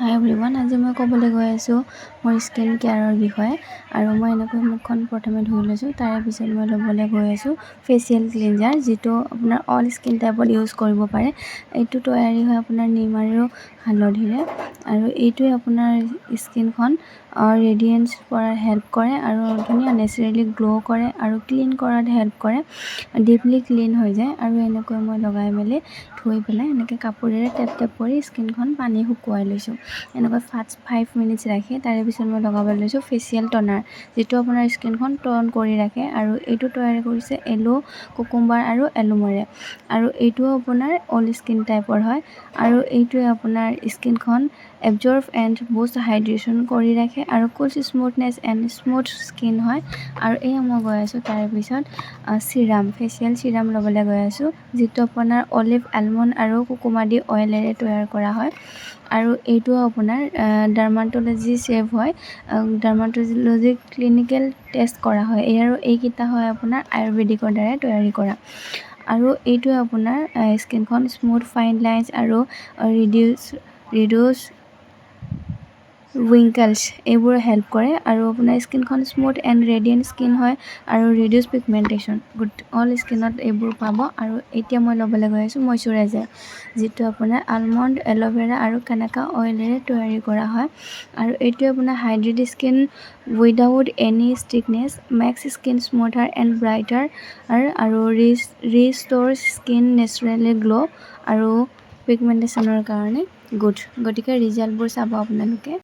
হাই everyone, আজি মই ক'বলৈ গৈ আছোঁ মোৰ স্কিন কেয়াৰৰ বিষয়ে। আৰু মই এনেকৈ মুখখন প্ৰথমে ধুই লৈছোঁ। তাৰে পিছত মই ল'বলৈ গৈ আছোঁ ফেচিয়েল ক্লিনজাৰ, যিটো আপোনাৰ অল স্কিন টাইপত ইউজ কৰিব পাৰে। এইটো তৈয়াৰী হয় আপোনাৰ নিম আৰু হালধিৰে, আৰু এইটোৱে আপোনাৰ স্কিনখন ৰেডিয়েঞ্চ কৰাত হেল্প কৰে আৰু ধুনীয়া নেচাৰেলি গ্ল' কৰে আৰু ক্লিন কৰাত হেল্প কৰে। ডিপলি ক্লিন হৈ যায়। আৰু এনেকৈ মই লগাই মেলি ধুই পেলাই এনেকৈ কাপোৰেৰে টেপ টেপ কৰি স্কিনখন পানী শুকুৱাই লৈছোঁ। এনেকৈ 5 মিনিটছ ৰাখি তাৰে পিছত মই লগাব লৈছোঁ ফেচিয়েল টনাৰ, যিটো আপোনাৰ স্কিনখন টন কৰি ৰাখে। আৰু এইটো তৈয়াৰী কৰিছে এলো, কুকুম্বাৰ আৰু এলোমৰে। আৰু এইটোও আপোনাৰ অল স্কিন টাইপৰ হয়। আৰু এইটোৱে আপোনাৰ স্কিনখন এবজৰ্ভ এণ্ড বুষ্ট হাইড্ৰেশ্যন কৰি ৰাখে আৰু কুলছ স্মুথনেছ এণ্ড স্মুথ স্কিন হয়। আৰু এয়া মই গৈ আছোঁ তাৰে পিছত চিৰাম, ফেচিয়েল চিৰাম ল'বলৈ গৈ আছোঁ, যিটো আপোনাৰ অলিভ, আলমণ্ড আৰু কুকুমাদি অইলেৰে তৈয়াৰ কৰা হয়। আৰু এইটো আপোনাৰ ডাৰ্মাট'লজি চেভ হয়, ডাৰ্মাট'লজি ক্লিনিকেল টেষ্ট কৰা হয়। আৰু এইকেইটা হয় আপোনাৰ আয়ুৰ্বেদিকৰ দ্বাৰাই তৈয়াৰী কৰা। আৰু এইটোৱে আপোনাৰ স্কিনখন স্মুথ ফাইন লাইনছ আৰু ৰিডিউচ উইংকেলছ এইবোৰ হেল্প কৰে। আৰু আপোনাৰ স্কিনখন স্মুথ এণ্ড ৰেডিয়েণ্ট স্কিন হয় আৰু ৰিডিউচ পিগমেণ্টেশ্যন অল স্কিনত এইবোৰ পাব। আৰু এতিয়া মই ল'বলৈ গৈ আছোঁ মইশ্চাৰাইজাৰ, যিটো আপোনাৰ আলমণ্ড, এল'ভেৰা আৰু কানাকা অইলেৰে তৈয়াৰী কৰা হয়। আৰু এইটোৱে আপোনাৰ hydrate skin without any stickiness, makes skin smoother and brighter আৰু ৰিষ্ট'ৰ স্কিন নেচাৰেলি গ্ল' আৰু পিগমেণ্টেশ্যনৰ কাৰণে গুড। গতিকে ৰিজাল্টবোৰ চাব আপোনালোকে।